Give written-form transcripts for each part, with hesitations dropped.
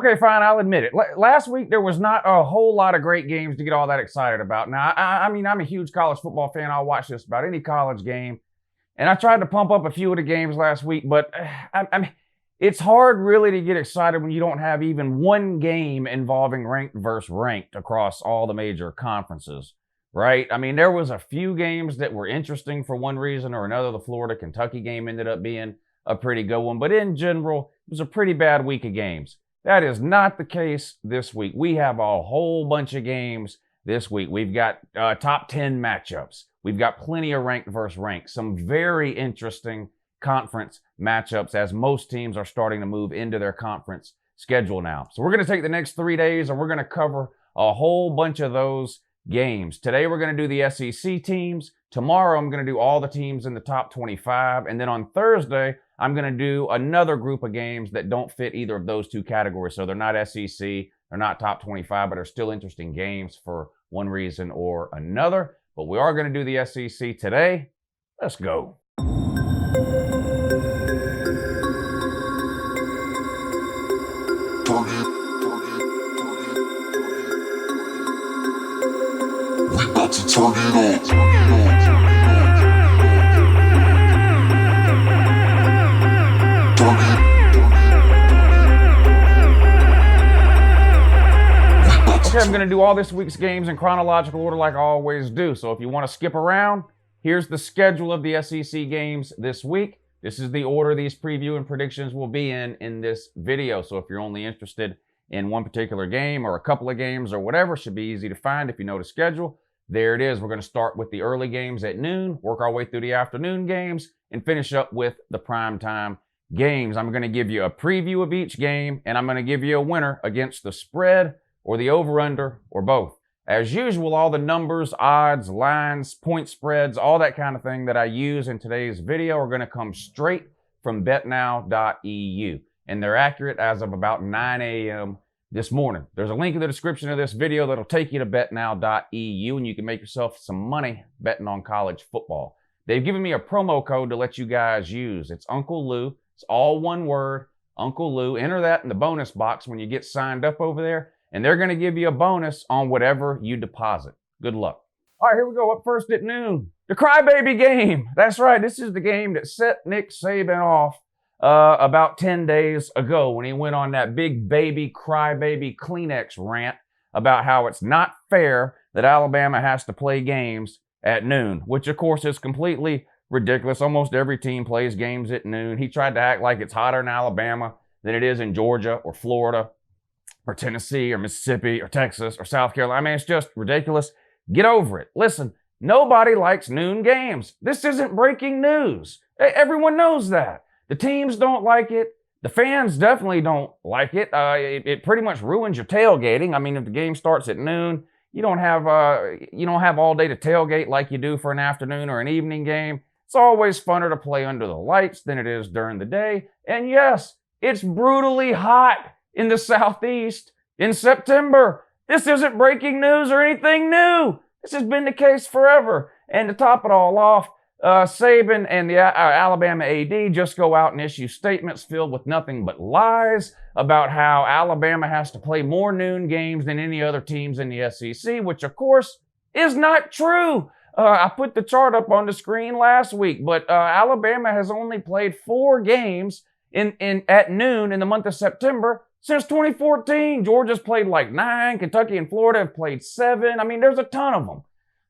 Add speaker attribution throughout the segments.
Speaker 1: Okay, fine, I'll admit it. Last week, there was not a whole lot of great games to get all that excited about. Now, I mean, I'm a huge college football fan. I'll watch just about any college game. And I tried to pump up a few of the games last week, but I mean, it's hard really to get excited when you don't have even one game involving ranked versus ranked across all the major conferences, right? I mean, there was a few games that were interesting for one reason or another. The Florida-Kentucky game ended up being a pretty good one, but in general, it was a pretty bad week of games. That is not the case this week. We have a whole bunch of games this week. We've got top 10 matchups. We've got plenty of ranked versus ranked. Some very interesting conference matchups as most teams are starting to move into their conference schedule now. So we're going to take the next 3 days and we're going to cover a whole bunch of those games. Today we're going to do the SEC teams. Tomorrow I'm going to do all the teams in the top 25. And then on Thursday, I'm going to do another group of games that don't fit either of those two categories. So they're not SEC, they're not top 25, but are still interesting games for one reason or another. But we are going to do the SEC today. Let's go.
Speaker 2: We about to turn it on.
Speaker 1: Okay, I'm going to do all this week's games in chronological order like I always do. So if you want to skip around, here's the schedule of the SEC games this week. This is the order these preview and predictions will be in this video. So if you're only interested in one particular game or a couple of games or whatever, it should be easy to find if you know the schedule. There it is. We're going to start with the early games at noon, work our way through the afternoon games, and finish up with the primetime games. I'm going to give you a preview of each game, and I'm going to give you a winner against the spread or the over-under, or both. As usual, all the numbers, odds, lines, point spreads, all that kind of thing that I use in today's video are going to come straight from betnow.eu. And they're accurate as of about 9 a.m. this morning. There's a link in the description of this video that'll take you to betnow.eu, and you can make yourself some money betting on college football. They've given me a promo code to let you guys use. It's Uncle Lou. It's all one word, Uncle Lou. Enter that in the bonus box when you get signed up over there, and they're going to give you a bonus on whatever you deposit. Good luck. All right, here we go. Up first at noon, the crybaby game. That's right. This is the game that set Nick Saban off about 10 days ago when he went on that big baby crybaby Kleenex rant about how it's not fair that Alabama has to play games at noon, which of course is completely ridiculous. Almost every team plays games at noon. He tried to act like it's hotter in Alabama than it is in Georgia or Florida or Tennessee or Mississippi or Texas or South Carolina. I mean, it's just ridiculous. Get over it. Listen, nobody likes noon games. This isn't breaking news. Everyone knows that. The teams don't like it. The fans definitely don't like it. It pretty much ruins your tailgating. I mean, if the game starts at noon, you don't have all day to tailgate like you do for an afternoon or an evening game. It's always funner to play under the lights than it is during the day. And yes, it's brutally hot in the Southeast in September. This isn't breaking news or anything new. This has been the case forever. And to top it all off, Saban and the Alabama AD just go out and issue statements filled with nothing but lies about how Alabama has to play more noon games than any other teams in the SEC, which of course is not true. I put the chart up on the screen last week, but Alabama has only played 4 games at noon in the month of September since 2014. Georgia's played like 9. Kentucky and Florida have played 7. I mean, there's a ton of them.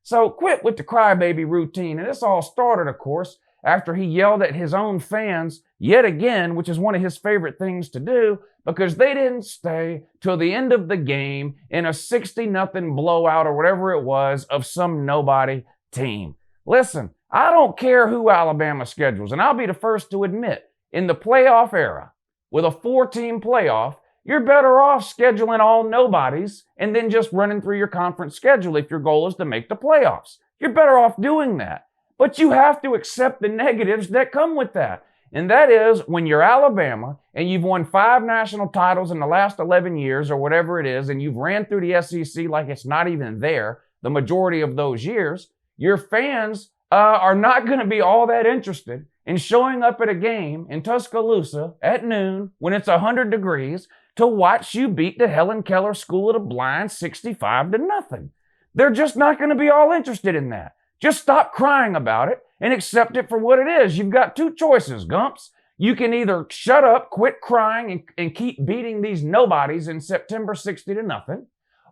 Speaker 1: So quit with the crybaby routine. And this all started, of course, after he yelled at his own fans yet again, which is one of his favorite things to do, because they didn't stay till the end of the game in a 60-0 blowout or whatever it was of some nobody team. Listen, I don't care who Alabama schedules, and I'll be the first to admit, in the playoff era, with a 4-team playoff, you're better off scheduling all nobodies and then just running through your conference schedule if your goal is to make the playoffs. You're better off doing that. But you have to accept the negatives that come with that. And that is when you're Alabama and you've won 5 national titles in the last 11 years or whatever it is, and you've ran through the SEC like it's not even there the majority of those years, your fans are not going to be all that interested in showing up at a game in Tuscaloosa at noon when it's 100 degrees to watch you beat the Helen Keller School of the Blind 65-0. They're just not going to be all interested in that. Just stop crying about it and accept it for what it is. You've got two choices, Gumps. You can either shut up, quit crying, and keep beating these nobodies in September 60-0,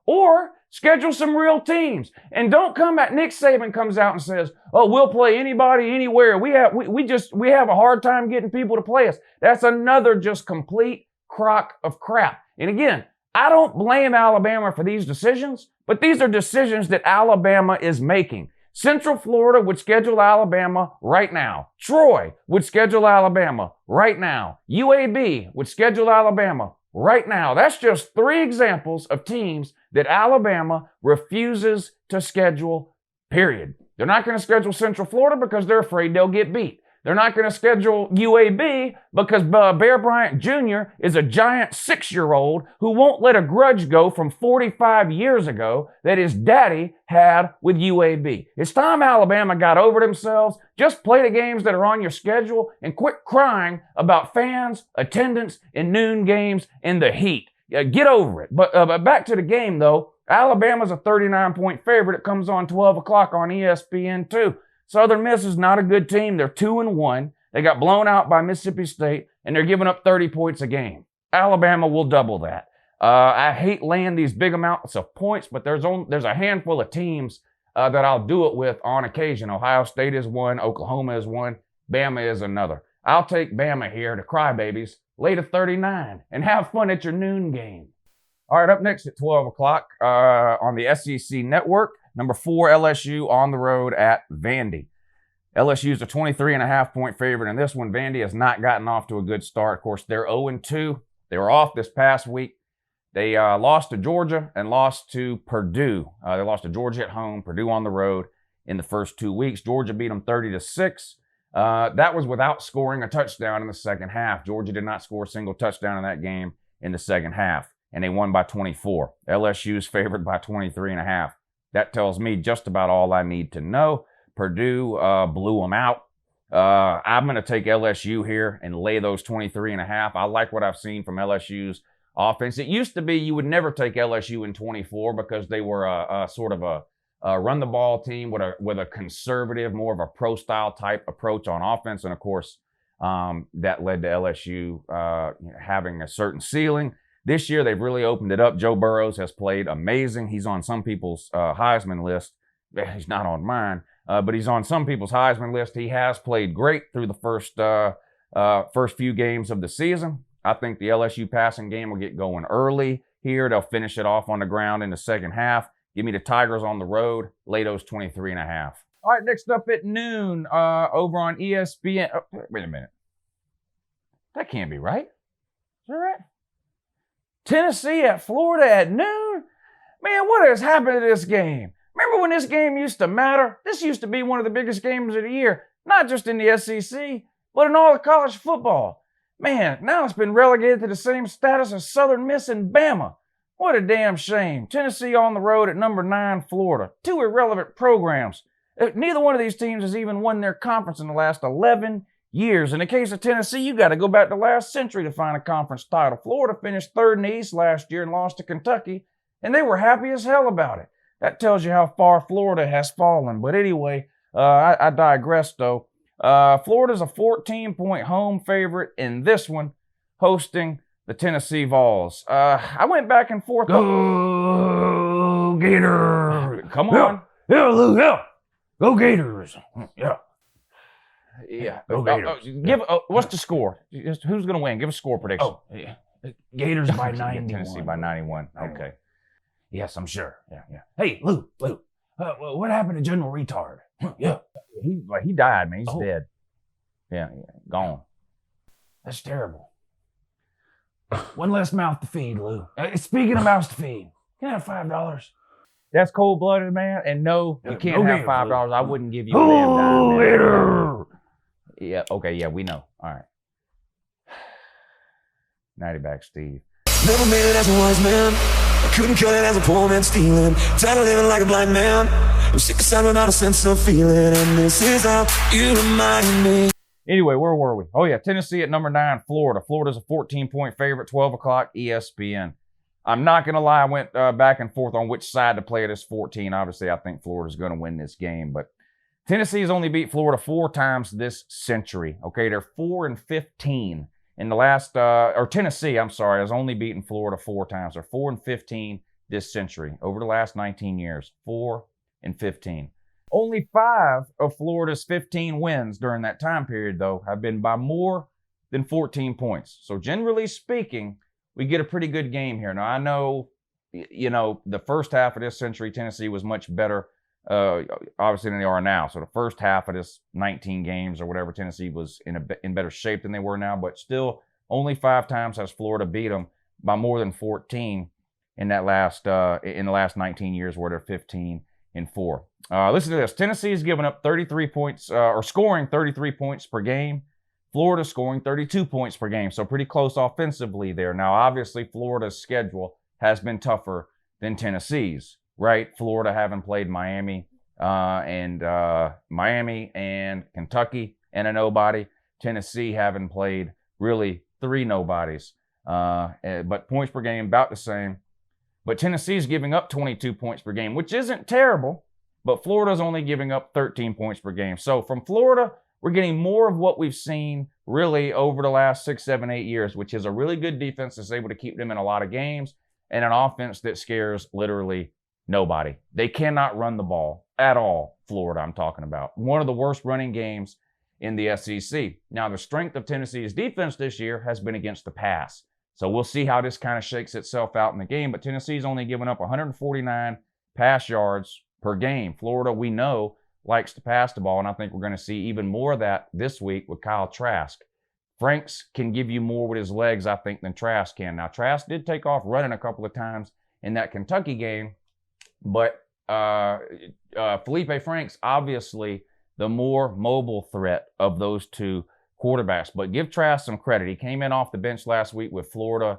Speaker 1: or schedule some real teams. And don't come at Nick Saban comes out and says, "Oh, we'll play anybody anywhere. We have a hard time getting people to play us." That's another just complete crock of crap. And again, I don't blame Alabama for these decisions, but these are decisions that Alabama is making. Central Florida would schedule Alabama right now. Troy would schedule Alabama right now. UAB would schedule Alabama right now. That's just 3 examples of teams that Alabama refuses to schedule, period. They're not going to schedule Central Florida because they're afraid they'll get beat. They're not going to schedule UAB because Bear Bryant Jr. is a giant 6-year-old who won't let a grudge go from 45 years ago that his daddy had with UAB. It's time Alabama got over themselves. Just play the games that are on your schedule and quit crying about fans, attendance, and noon games in the heat. Get over it. But back to the game, though. Alabama's a 39-point favorite. It comes on 12 o'clock on ESPN2. Southern Miss is not a good team. They're 2-1. They got blown out by Mississippi State, and they're giving up 30 points a game. Alabama will double that. I hate laying these big amounts of points, but there's a handful of teams that I'll do it with on occasion. Ohio State is one. Oklahoma is one. Bama is another. I'll take Bama here to crybabies, lay to 39, and have fun at your noon game. All right, up next at 12 o'clock on the SEC Network, number 4 LSU on the road at Vandy. LSU's a 23.5-point favorite in this one. Vandy has not gotten off to a good start. Of course, they're 0-2. They were off this past week. They lost to Georgia and lost to Purdue. They lost to Georgia at home, Purdue on the road in the first 2 weeks. Georgia beat them 30-6. That was without scoring a touchdown in the second half. Georgia did not score a single touchdown in that game in the second half, and they won by 24. LSU's favored by 23.5. That tells me just about all I need to know. Purdue blew them out. I'm going to take LSU here and lay those 23.5. I like what I've seen from LSU's offense. It used to be you would never take LSU in 24 because they were a sort of a run-the-ball team with a conservative, more of a pro-style type approach on offense. And, of course, that led to LSU having a certain ceiling. This year, they've really opened it up. Joe Burrows has played amazing. He's on some people's Heisman list. He's not on mine, but he's on some people's Heisman list. He has played great through the first few games of the season. I think the LSU passing game will get going early here. They'll finish it off on the ground in the second half. Give me the Tigers on the road. Lay those 23.5. All right, next up at noon over on ESPN. Oh, wait a minute. That can't be right. Is that right? Tennessee at Florida at noon? Man, what has happened to this game? Remember when this game used to matter? This used to be one of the biggest games of the year, not just in the SEC, but in all of college football. Man, now it's been relegated to the same status as Southern Miss and Bama. What a damn shame. Tennessee on the road at number 9, Florida. 2 irrelevant programs. Neither one of these teams has even won their conference in the last 11 years. In the case of Tennessee, you got to go back to last century to find a conference title. Florida finished 3rd in the East last year and lost to Kentucky, and they were happy as hell about it. That tells you how far Florida has fallen. But anyway, I digress, though. Florida's a 14-point home favorite in this one, hosting the Tennessee Vols. I went back and forth.
Speaker 3: Go Gators!
Speaker 1: Come on.
Speaker 3: Yeah, Lou, yeah. Go Gators. Yeah.
Speaker 1: Yeah.
Speaker 3: Go Gators.
Speaker 1: What's the score? Who's going to win? Give a score prediction.
Speaker 3: Oh, yeah. Gators by 91.
Speaker 1: Tennessee by 91. Okay.
Speaker 3: Yes, I'm sure. Yeah. Hey, Lou. What happened to General Retard? Yeah.
Speaker 1: He died, man. He's dead. Yeah, gone.
Speaker 3: That's terrible. One less mouth to feed, Lou. Speaking of mouths to feed, can I have $5?
Speaker 1: That's cold-blooded, man. And no, you can't have $5. I wouldn't give you a damn
Speaker 3: Oh,
Speaker 1: dime.
Speaker 3: later.
Speaker 1: Yeah, okay, yeah, we know. All right. Nighty back, Steve.
Speaker 4: Never made it as a wise man. I couldn't cut it as a poor man stealing. Tired of living like a blind man. I'm sick aside without a sense of feeling. And this is how you remind me.
Speaker 1: Anyway, where were we? Oh, yeah, Tennessee at number 9, Florida. Florida's a 14-point favorite, 12 o'clock, ESPN. I'm not going to lie, I went back and forth on which side to play at this 14. Obviously, I think Florida's going to win this game, but Tennessee has only beat Florida 4 times this century. Okay, they're 4-15 in the last, or Tennessee, I'm sorry, has only beaten Florida 4 times. They're 4-15 this century over the last 19 years. 4-15. Only 5 of Florida's 15 wins during that time period, though, have been by more than 14 points. So generally speaking, we get a pretty good game here. Now, I know, the first half of this century, Tennessee was much better, obviously, than they are now. So the first half of this 19 games or whatever, Tennessee was in better shape than they were now. But still, only 5 times has Florida beat them by more than 14 in the last 19 years, where they're 15-4. Listen to this. Tennessee is giving up 33 points, or scoring 33 points per game. Florida scoring 32 points per game. So pretty close offensively there. Now, obviously, Florida's schedule has been tougher than Tennessee's, right? Florida having played Miami and Kentucky and a nobody. Tennessee having played really 3 nobodies. But points per game about the same. But Tennessee's giving up 22 points per game, which isn't terrible, but Florida's only giving up 13 points per game. So from Florida, we're getting more of what we've seen really over the last 6, 7, 8 years, which is a really good defense that's able to keep them in a lot of games and an offense that scares literally nobody. They cannot run the ball at all, Florida I'm talking about. One of the worst running games in the SEC. Now, the strength of Tennessee's defense this year has been against the pass. So we'll see how this kind of shakes itself out in the game. But Tennessee's only given up 149 pass yards per game. Florida, we know, likes to pass the ball, and I think we're going to see even more of that this week with Kyle Trask. Franks can give you more with his legs, I think, than Trask can. Now, Trask did take off running a couple of times in that Kentucky game, but Felipe Franks, obviously, the more mobile threat of those 2 quarterbacks. But give Trask some credit. He came in off the bench last week with Florida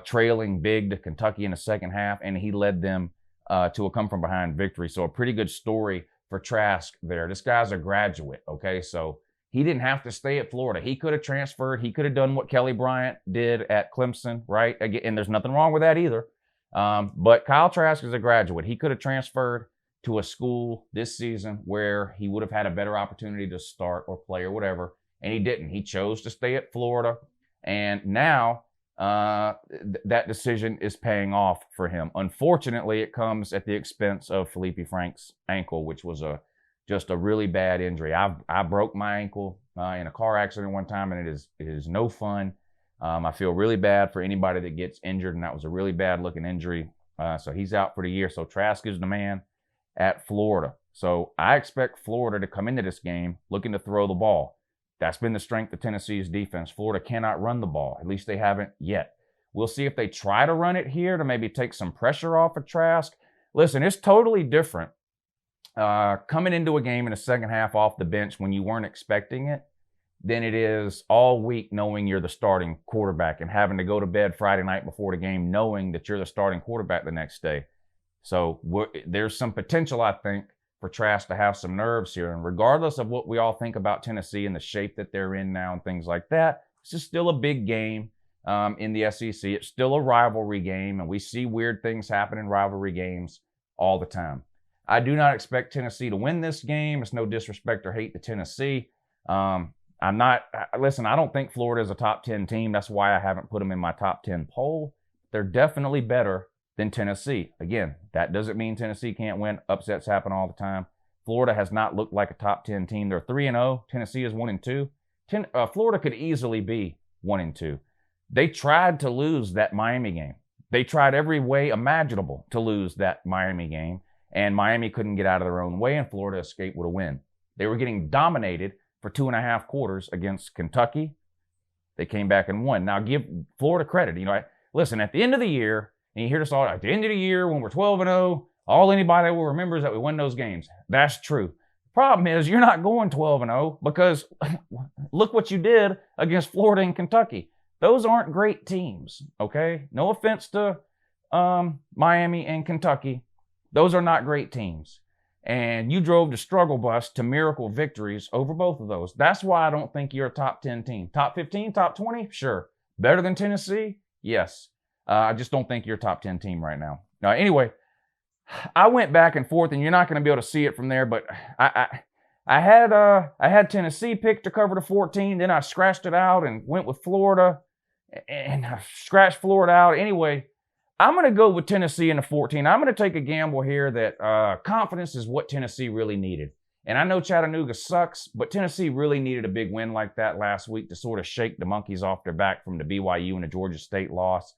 Speaker 1: trailing big to Kentucky in the second half, and he led them to a come-from-behind victory. So a pretty good story for Trask there. This guy's a graduate, okay? So he didn't have to stay at Florida. He could have transferred. He could have done what Kelly Bryant did at Clemson, right? Again, and there's nothing wrong with that either. But Kyle Trask is a graduate. He could have transferred to a school this season where he would have had a better opportunity to start or play or whatever, and he didn't. He chose to stay at Florida, and now that decision is paying off for him. Unfortunately, it comes at the expense of Felipe Franks' ankle, which was just a really bad injury. I broke my ankle in a car accident one time, and it is no fun. I feel really bad for anybody that gets injured, and that was a really bad looking injury. So he's out for the year. So Trask is the man at Florida. So I expect Florida to come into this game looking to throw the ball. That's been the strength of Tennessee's defense. Florida cannot run the ball. At least they haven't yet. We'll see if they try to run it here to maybe take some pressure off of Trask. Listen, it's totally different coming into a game in the second half off the bench when you weren't expecting it than it is all week knowing you're the starting quarterback and having to go to bed Friday night before the game knowing that you're the starting quarterback the next day. So there's some potential, I think, for Trask to have some nerves here. And regardless of what we all think about Tennessee and the shape that they're in now and things like that, this is still a big game in the SEC. It's still a rivalry game, and we see weird things happen in rivalry games all the time. I do not expect Tennessee to win this game. It's no disrespect or hate to Tennessee. Listen, I don't think Florida is a top 10 team. That's why I haven't put them in my top 10 poll. They're definitely better than Tennessee. Again, that doesn't mean Tennessee can't win. Upsets happen all the time. Florida has not looked like a top 10 team. They're 3-0. Tennessee is 1-2. Florida could easily be 1-2. They tried to lose that Miami game. They tried every way imaginable to lose that Miami game, and Miami couldn't get out of their own way, and Florida escaped with a win. They were getting dominated for 2.5 quarters against Kentucky. They came back and won. Now, give Florida credit. Listen, at the end of the year, and you hear this all, at the end of the year when we're 12-0, all anybody will remember is that we win those games. That's true. Problem is, you're not going 12-0 because look what you did against Florida and Kentucky. Those aren't great teams, okay? No offense to Miami and Kentucky. Those are not great teams. And you drove the struggle bus to miracle victories over both of those. That's why I don't think you're a top 10 team. Top 15, top 20? Sure. Better than Tennessee? Yes. I just don't think you're a top 10 team right now. Anyway, I went back and forth, and you're not going to be able to see it from there, but I had Tennessee picked to cover the 14. Then I scratched it out and went with Florida, and I scratched Florida out. Anyway, I'm going to go with Tennessee in the 14. I'm going to take a gamble here that confidence is what Tennessee really needed. And I know Chattanooga sucks, but Tennessee really needed a big win like that last week to sort of shake the monkeys off their back from the BYU and the Georgia State loss.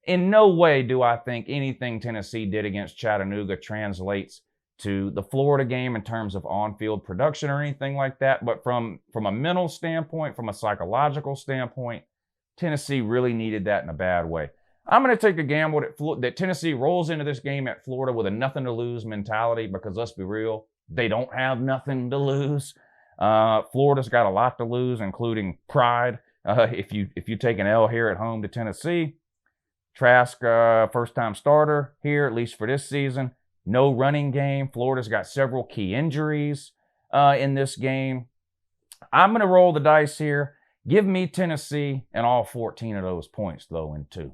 Speaker 1: In no way do I think anything Tennessee did against Chattanooga translates to the Florida game in terms of on-field production or anything like that. But from a mental standpoint, from a psychological standpoint, Tennessee really needed that in a bad way. I'm going to take a gamble that Tennessee rolls into this game at Florida with a nothing-to-lose mentality because, let's be real, they don't have nothing to lose. Florida's got a lot to lose, including pride. If you take an L here at home to Tennessee, Trask, first-time starter here, at least for this season. No running game. Florida's got several key injuries in this game. I'm going to roll the dice here. Give me Tennessee and all 14 of those points, though, in 2.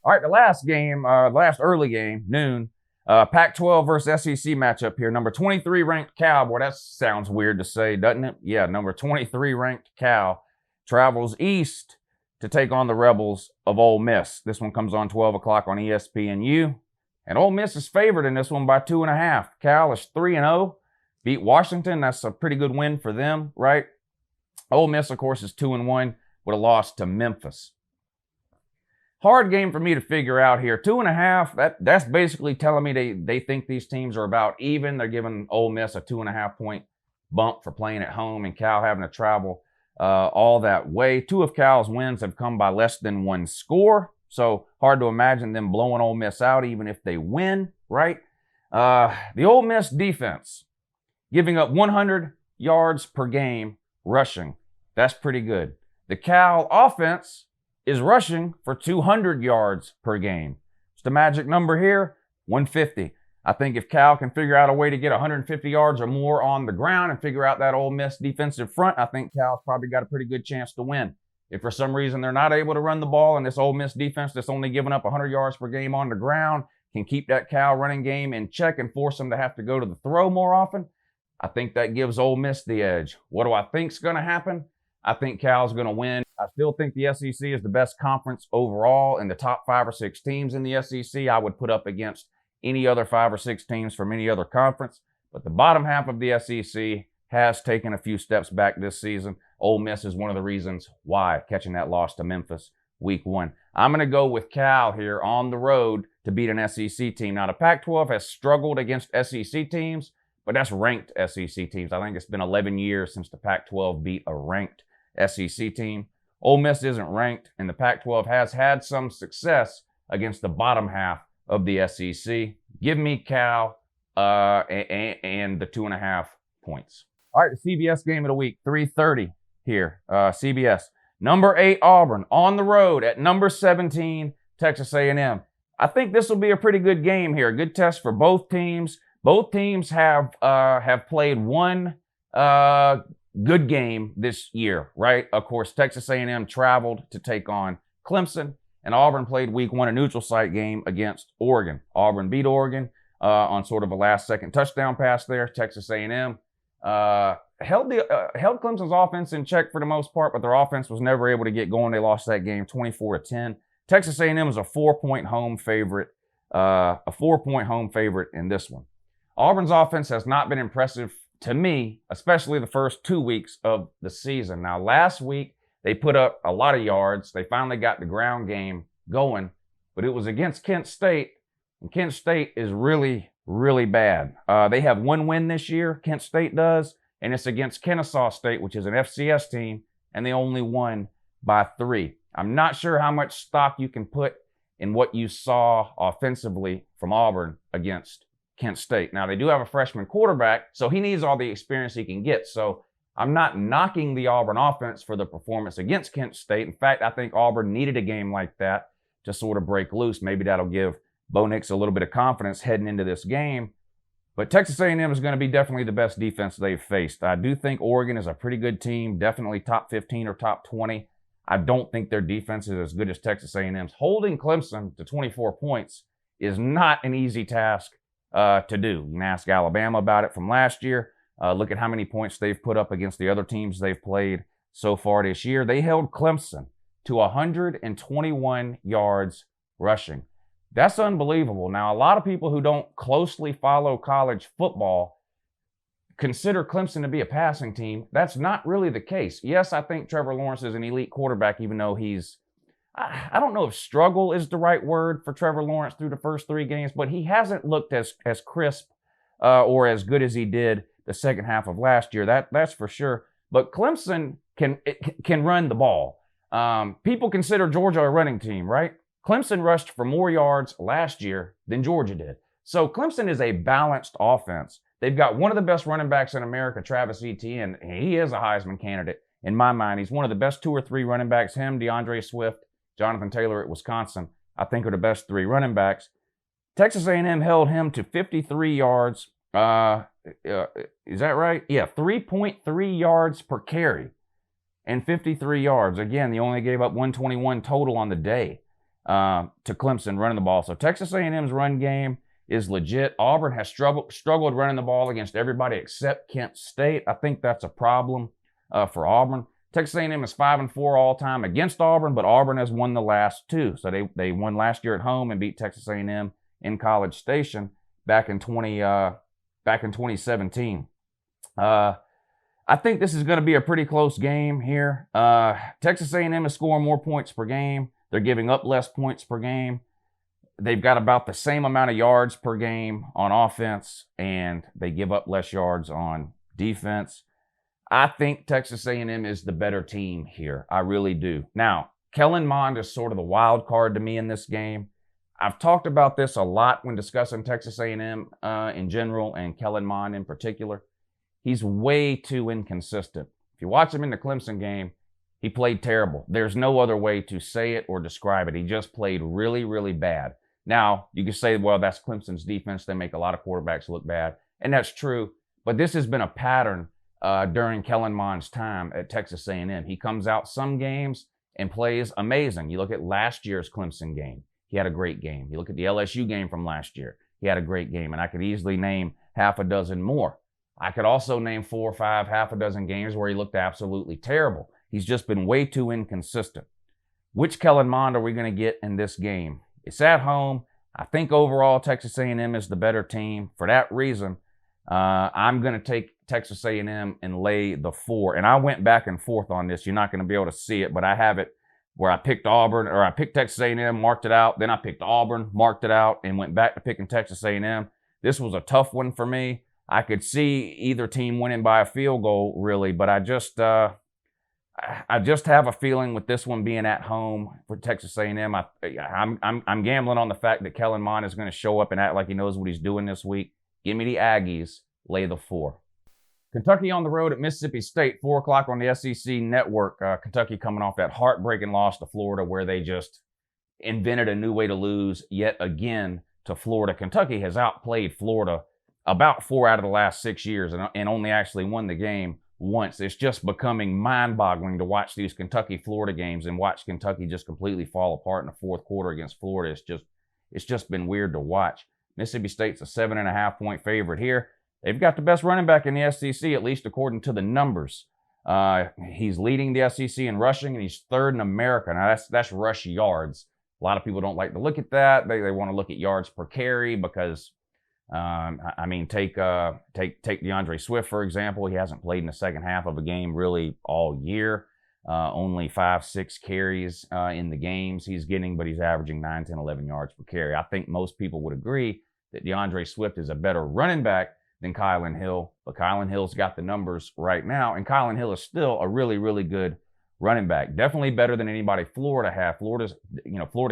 Speaker 1: All right, the last game, last early game, noon, Pac-12 versus SEC matchup here. Number 23 ranked Cal. Boy, that sounds weird to say, doesn't it? Yeah, number 23 ranked Cal travels east to take on the Rebels of Ole Miss. This one comes on 12 o'clock on ESPNU. And Ole Miss is favored in this one by 2.5. Cal is 3-0. Beat Washington. That's a pretty good win for them, right? Ole Miss, of course, is 2-1 with a loss to Memphis. Hard game for me to figure out here. 2.5, that's basically telling me they think these teams are about even. They're giving Ole Miss a 2.5 point bump for playing at home and Cal having to travel all that way. 2 of Cal's wins have come by less than 1 score. So hard to imagine them blowing Ole Miss out even if they win, right? The Ole Miss defense giving up 100 yards per game rushing. That's pretty good. The Cal offense is rushing for 200 yards per game. It's the magic number here, 150. I think if Cal can figure out a way to get 150 yards or more on the ground and figure out that Ole Miss defensive front, I think Cal's probably got a pretty good chance to win. If for some reason they're not able to run the ball and this Ole Miss defense that's only giving up 100 yards per game on the ground can keep that Cal running game in check and force them to have to go to the throw more often, I think that gives Ole Miss the edge. What do I think's going to happen? I think Cal's going to win. I still think the SEC is the best conference overall, and the top 5 or 6 teams in the SEC I would put up against any other 5 or 6 teams from any other conference. But the bottom half of the SEC has taken a few steps back this season. Ole Miss is one of the reasons why, catching that loss to Memphis week 1. I'm going to go with Cal here on the road to beat an SEC team. Now, the Pac-12 has struggled against SEC teams, but that's ranked SEC teams. I think it's been 11 years since the Pac-12 beat a ranked SEC team. Ole Miss isn't ranked, and the Pac-12 has had some success against the bottom half of the SEC. Give me Cal and the 2.5 points. All right, the CBS game of the week, 3:30 here. CBS. Number 8 Auburn on the road at number 17 Texas A&M. I think this will be a pretty good game here. A good test for both teams. Both teams have played one good game this year, right? Of course, Texas A&M traveled to take on Clemson, and Auburn played week 1 a neutral site game against Oregon. Auburn beat Oregon on sort of a last-second touchdown pass there. Texas A&M held Clemson's offense in check for the most part, but their offense was never able to get going. They lost that game 24-10. Texas A&M is a 4-point home favorite, in this one. Auburn's offense has not been impressive to me, especially the first 2 weeks of the season. Now, last week, they put up a lot of yards. They finally got the ground game going, but it was against Kent State, and Kent State is really, really bad. They have 1 win this year, Kent State does, and it's against Kennesaw State, which is an FCS team, and they only won by 3. I'm not sure how much stock you can put in what you saw offensively from Auburn against Kent State. Now, they do have a freshman quarterback, so he needs all the experience he can get. So I'm not knocking the Auburn offense for the performance against Kent State. In fact, I think Auburn needed a game like that to sort of break loose. Maybe that'll give Bo Nix a little bit of confidence heading into this game. But Texas A&M is going to be definitely the best defense they've faced. I do think Oregon is a pretty good team, definitely top 15 or top 20. I don't think their defense is as good as Texas A&M's. Holding Clemson to 24 points is not an easy task to do. You can ask Alabama about it from last year. Look at how many points they've put up against the other teams they've played so far this year. They held Clemson to 121 yards rushing. That's unbelievable. Now, a lot of people who don't closely follow college football consider Clemson to be a passing team. That's not really the case. Yes, I think Trevor Lawrence is an elite quarterback, even though I don't know if struggle is the right word for Trevor Lawrence through the first 3 games, but he hasn't looked as crisp or as good as he did the second half of last year. That's for sure. But Clemson can run the ball. People consider Georgia a running team, right? Clemson rushed for more yards last year than Georgia did. So Clemson is a balanced offense. They've got one of the best running backs in America, Travis Etienne, and he is a Heisman candidate. In my mind, he's one of the best 2 or 3 running backs. Him, DeAndre Swift, Jonathan Taylor at Wisconsin, I think are the best 3 running backs. Texas A&M held him to 53 yards. Is that right? Yeah, 3.3 yards per carry and 53 yards. Again, they only gave up 121 total on the day to Clemson running the ball. So Texas A&M's run game is legit. Auburn has struggled running the ball against everybody except Kent State. I think that's a problem for Auburn. Texas A&M is 5-4 all time against Auburn, but Auburn has won the last 2. So they won last year at home and beat Texas A&M in College Station back in 2017. I think this is going to be a pretty close game here. Texas A&M is scoring more points per game. They're giving up less points per game. They've got about the same amount of yards per game on offense, and they give up less yards on defense. I think Texas A&M is the better team here. I really do. Now, Kellen Mond is sort of the wild card to me in this game. I've talked about this a lot when discussing Texas A&M in general and Kellen Mond in particular. He's way too inconsistent. If you watch him in the Clemson game, he played terrible. There's no other way to say it or describe it. He just played really, really bad. Now, you can say, well, that's Clemson's defense. They make a lot of quarterbacks look bad. And that's true. But this has been a pattern during Kellen Mond's time at Texas A&M. He comes out some games and plays amazing. You look at last year's Clemson game. He had a great game. You look at the LSU game from last year. He had a great game. And I could easily name half a dozen more. I could also name 4 or 5, half a dozen games where he looked absolutely terrible. He's just been way too inconsistent. Which Kellen Mond are we going to get in this game? It's at home. I think overall Texas A&M is the better team. For that reason, I'm going to take Texas A&M and lay the 4. And I went back and forth on this. You're not going to be able to see it, but I have it where I picked Auburn, or I picked Texas A&M, marked it out. Then I picked Auburn, marked it out, and went back to picking Texas A&M. This was a tough one for me. I could see either team winning by a field goal, really, but I just have a feeling with this one being at home for Texas A&M. I'm gambling on the fact that Kellen Mond is going to show up and act like he knows what he's doing this week. Give me the Aggies, lay the 4. Kentucky on the road at Mississippi State, 4 o'clock on the SEC Network. Kentucky coming off that heartbreaking loss to Florida where they just invented a new way to lose yet again to Florida. Kentucky has outplayed Florida about 4 out of the last 6 years and only actually won the game once. It's just becoming mind-boggling to watch these Kentucky-Florida games and watch Kentucky just completely fall apart in the fourth quarter against Florida. It's just been weird to watch. Mississippi State's a 7.5-point favorite here. They've got the best running back in the SEC, at least according to the numbers. He's leading the SEC in rushing, and he's 3rd in America. Now, that's rush yards. A lot of people don't like to look at that. They want to look at yards per carry because take DeAndre Swift, for example. He hasn't played in the second half of a game really all year. Only 5-6 carries in the games he's getting, but he's averaging 9, 10, 11 yards per carry. I think most people would agree that DeAndre Swift is a better running back than Kylan Hill, but Kylan Hill's got the numbers right now, and Kylan Hill is still a really, really good running back. Definitely better than anybody Florida have. Florida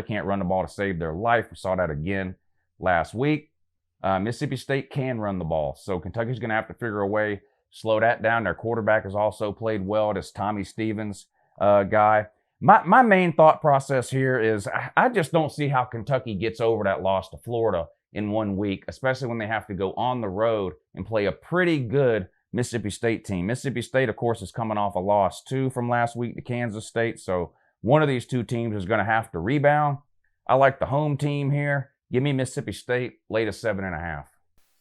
Speaker 1: can't run the ball to save their life. We saw that again last week. Mississippi State can run the ball, so Kentucky's going to have to figure a way to slow that down. Their quarterback has also played well, this Tommy Stevens guy. My main thought process here is I just don't see how Kentucky gets over that loss to Florida in 1 week, especially when they have to go on the road and play a pretty good Mississippi State team. Mississippi State, of course, is coming off a loss too from last week to Kansas State. So one of these two teams is going to have to rebound. I like the home team here. Give me Mississippi State, latest 7.5.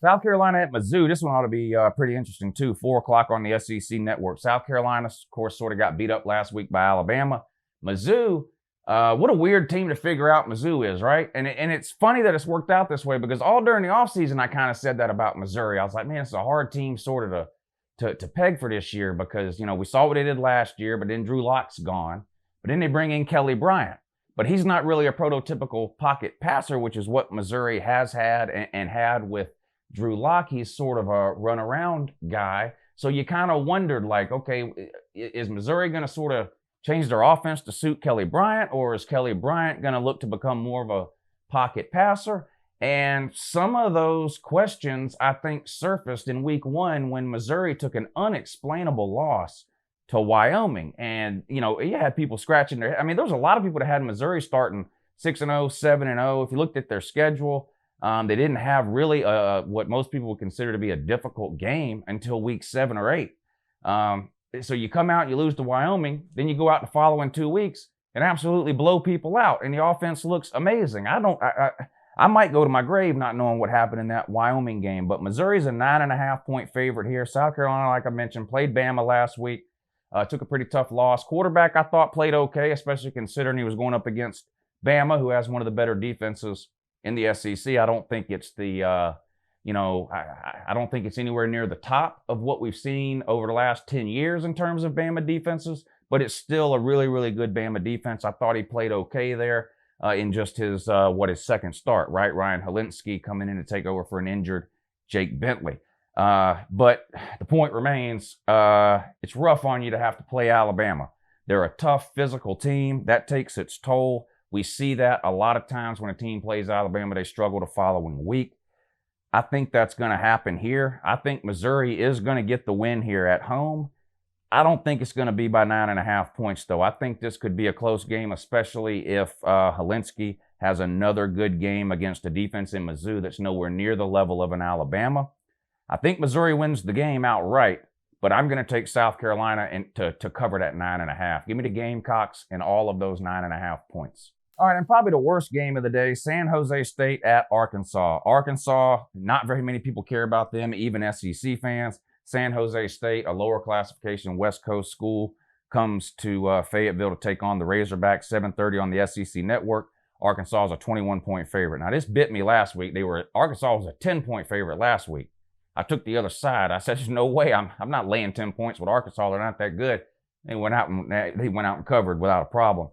Speaker 1: South Carolina at Mizzou. This one ought to be pretty interesting too. 4 o'clock on the SEC network. South Carolina, of course, sort of got beat up last week by Alabama. Mizzou, what a weird team to figure out Mizzou is, right? And it's funny that it's worked out this way because all during the offseason, I kind of said that about Missouri. I was like, man, it's a hard team sort of to peg for this year because, you know, we saw what they did last year, but then Drew Lock's gone. But then they bring in Kelly Bryant. But he's not really a prototypical pocket passer, which is what Missouri has had and had with Drew Lock. He's sort of a run-around guy. So you kind of wondered, like, okay, is Missouri going to sort of change their offense to suit Kelly Bryant, or is Kelly Bryant going to look to become more of a pocket passer? And some of those questions, I think, surfaced in week 1 when Missouri took an unexplainable loss to Wyoming. And, you know, you had people scratching their head. I mean, there was a lot of people that had Missouri starting 6-0, 7-0. If you looked at their schedule, they didn't have really what most people would consider to be a difficult game until week 7 or 8. So you come out and you lose to Wyoming, then you go out the following 2 weeks and absolutely blow people out, and the offense looks amazing. I might go to my grave not knowing what happened in that Wyoming game, but Missouri's a 9.5-point favorite here. South Carolina, like I mentioned, played Bama last week, took a pretty tough loss. Quarterback, I thought, played okay, especially considering he was going up against Bama, who has one of the better defenses in the SEC. I don't think it's I don't think it's anywhere near the top of what we've seen over the last 10 years in terms of Bama defenses, but it's still a really, really good Bama defense. I thought he played okay there in just his second start, right? Ryan Helinski coming in to take over for an injured Jake Bentley. But the point remains, it's rough on you to have to play Alabama. They're a tough physical team. That takes its toll. We see that a lot of times when a team plays Alabama, they struggle the following week. I think that's going to happen here. I think Missouri is going to get the win here at home. I don't think it's going to be by 9.5 points, though. I think this could be a close game, especially if Helinski has another good game against a defense in Mizzou that's nowhere near the level of an Alabama. I think Missouri wins the game outright, but I'm going to take South Carolina to cover that 9.5. Give me the Gamecocks and all of those 9.5 points. All right, and probably the worst game of the day, San Jose State at Arkansas. Arkansas, not very many people care about them, even SEC fans. San Jose State, a lower classification West Coast school, comes to Fayetteville to take on the Razorbacks, 7:30 on the SEC network. Arkansas is a 21-point favorite. Now, this bit me last week. Arkansas was a 10-point favorite last week. I took the other side. I said, there's no way. I'm not laying 10 points with Arkansas. They're not that good. They went out and covered without a problem.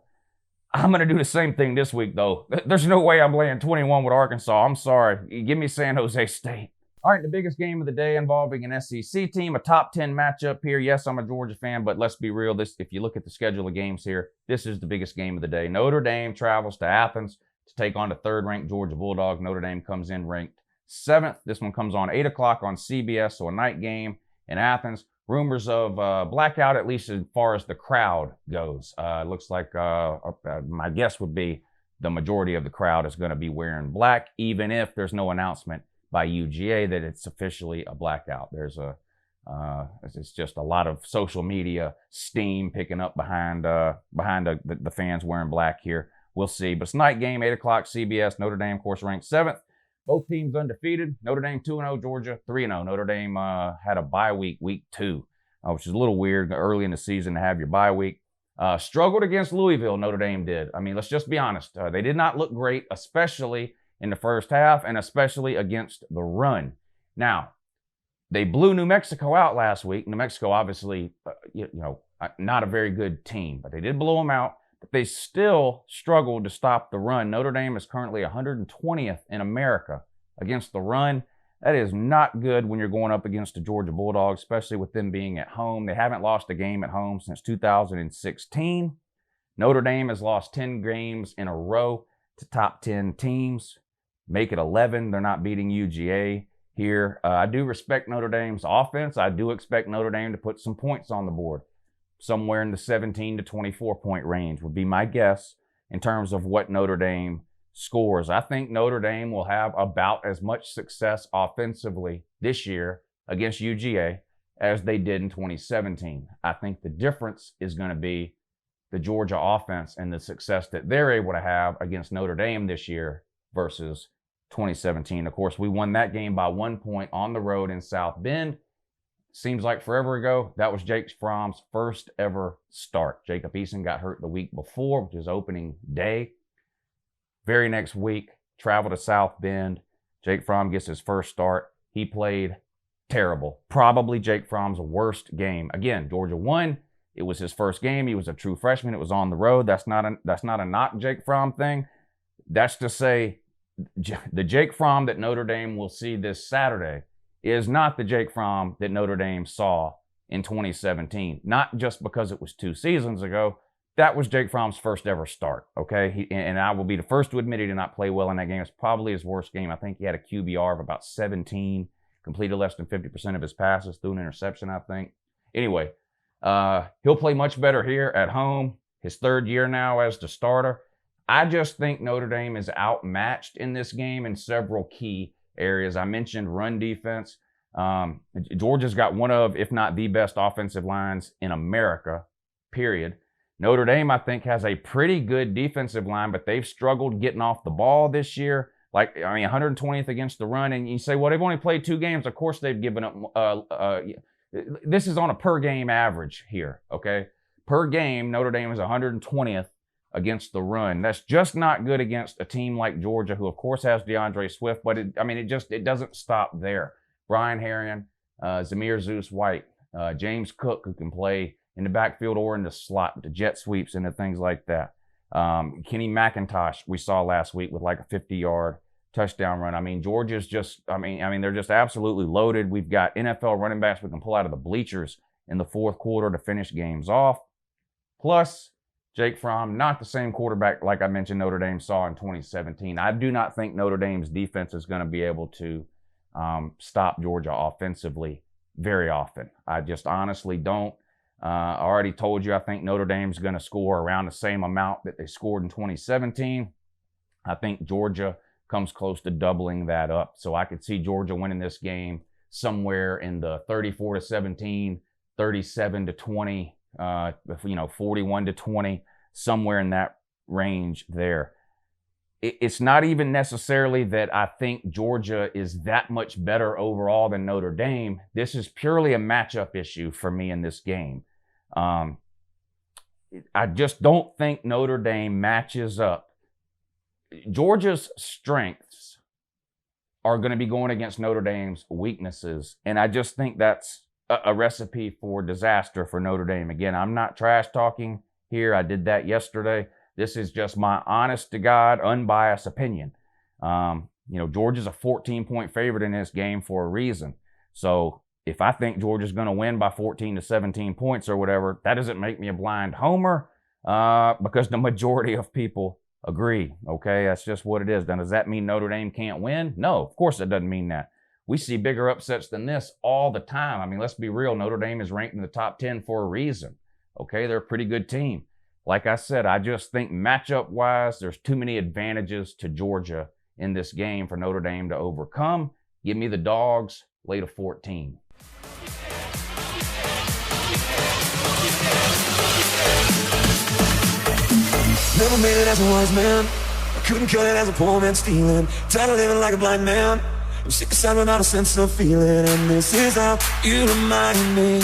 Speaker 1: I'm going to do the same thing this week, though. There's no way I'm laying 21 with Arkansas. I'm sorry. Give me San Jose State. All right, the biggest game of the day involving an SEC team, a top 10 matchup here. Yes, I'm a Georgia fan, but let's be real. If you look at the schedule of games here, this is the biggest game of the day. Notre Dame travels to Athens to take on the third-ranked Georgia Bulldogs. Notre Dame comes in ranked 7th. This one comes on 8 o'clock on CBS, so a night game in Athens. Rumors of blackout, at least as far as the crowd goes. It looks like my guess would be the majority of the crowd is going to be wearing black, even if there's no announcement by UGA that it's officially a blackout. It's just a lot of social media steam picking up behind the fans wearing black here. We'll see. But it's night game, 8 o'clock, CBS. Notre Dame, of course, ranked 7th. Both teams undefeated. Notre Dame 2-0, Georgia 3-0. Notre Dame had a bye week, week 2, which is a little weird early in the season to have your bye week. Struggled against Louisville, Notre Dame did. I mean, let's just be honest. They did not look great, especially in the first half and especially against the run. Now, they blew New Mexico out last week. New Mexico, obviously, not a very good team, but they did blow them out. But they still struggled to stop the run. Notre Dame is currently 120th in America against the run. That is not good when you're going up against the Georgia Bulldogs, especially with them being at home. They haven't lost a game at home since 2016. Notre Dame has lost 10 games in a row to top 10 teams. Make it 11. They're not beating UGA here. I do respect Notre Dame's offense. I do expect Notre Dame to put some points on the board. Somewhere in the 17 to 24 point range would be my guess in terms of what Notre Dame scores. I think Notre Dame will have about as much success offensively this year against UGA as they did in 2017. I think the difference is going to be the Georgia offense and the success that they're able to have against Notre Dame this year versus 2017. Of course, we won that game by 1 point on the road in South Bend. Seems like forever ago. That was Jake Fromm's first ever start. Jacob Eason got hurt the week before, which is opening day. Very next week, travel to South Bend. Jake Fromm gets his first start. He played terrible. Probably Jake Fromm's worst game. Again, Georgia won. It was his first game. He was a true freshman. It was on the road. That's not a knock Jake Fromm thing. That's to say, the Jake Fromm that Notre Dame will see this Saturday is not the Jake Fromm that Notre Dame saw in 2017. Not just because it was 2 seasons ago. That was Jake Fromm's first ever start, okay? And I will be the first to admit he did not play well in that game. It's probably his worst game. I think he had a QBR of about 17, completed less than 50% of his passes, threw an interception, I think. Anyway, he'll play much better here at home. His third year now as the starter. I just think Notre Dame is outmatched in this game in several key areas. I mentioned run defense. Georgia's got one of, if not the best offensive lines in America, period. Notre Dame, I think, has a pretty good defensive line, but they've struggled getting off the ball this year. 120th against the run. And you say, well, they've only played 2 games. Of course, they've given up. This is on a per game average here, okay? Per game, Notre Dame is 120th against the run. That's just not good against a team like Georgia, who, of course, has DeAndre Swift, but it doesn't stop there. Brian Herrien, Zamir Zeus White, James Cook, who can play in the backfield or in the slot, the jet sweeps and the things like that. Kenny McIntosh, we saw last week with like a 50-yard touchdown run. Georgia's just, they're just absolutely loaded. We've got NFL running backs we can pull out of the bleachers in the fourth quarter to finish games off. Plus, Jake Fromm, not the same quarterback like I mentioned Notre Dame saw in 2017. I do not think Notre Dame's defense is going to be able to stop Georgia offensively very often. I just honestly don't. I already told you I think Notre Dame's going to score around the same amount that they scored in 2017. I think Georgia comes close to doubling that up. So I could see Georgia winning this game somewhere in the 34-17, 37-20, 41-20, somewhere in that range there. It's not even necessarily that I think Georgia is that much better overall than Notre Dame. This is purely a matchup issue for me in this game. I just don't think Notre Dame matches up. Georgia's strengths are going to be going against Notre Dame's weaknesses, and I just think that's a recipe for disaster for Notre Dame. Again, I'm not trash talking here. I did that yesterday. This is just my honest to God, unbiased opinion. Georgia's a 14-point favorite in this game for a reason. So if I think Georgia's going to win by 14 to 17 points or whatever, that doesn't make me a blind homer because the majority of people agree. Okay, that's just what it is. Now, does that mean Notre Dame can't win? No, of course it doesn't mean that. We see bigger upsets than this all the time. Let's be real. Notre Dame is ranked in the top 10 for a reason. Okay, they're a pretty good team. Like I said, I just think matchup-wise, there's too many advantages to Georgia in this game for Notre Dame to overcome. Give me the Dogs, lay to 14.
Speaker 4: Never made it as a wise man. I couldn't cut it as a poor man stealing. Tired of living like a blind man. I'm sick aside without a sense of feeling. And this is how you remind me.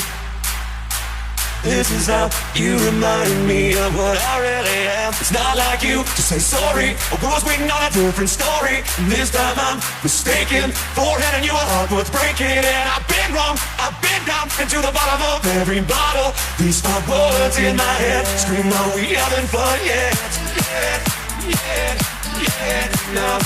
Speaker 4: This is how you remind me of what I really am. It's not like you to say sorry. I was waiting on a different story. And this time I'm mistaken for handing you a heart worth breaking. And I've been wrong, I've been down into the bottom of every bottle. These are words in my head, scream no, we haven't fun yet. No,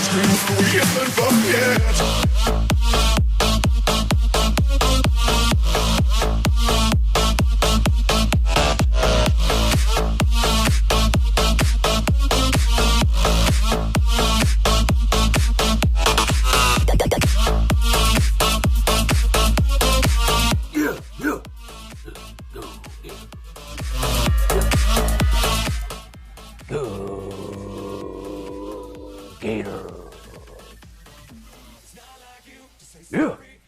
Speaker 4: scream, we haven't fun yet.
Speaker 3: Good.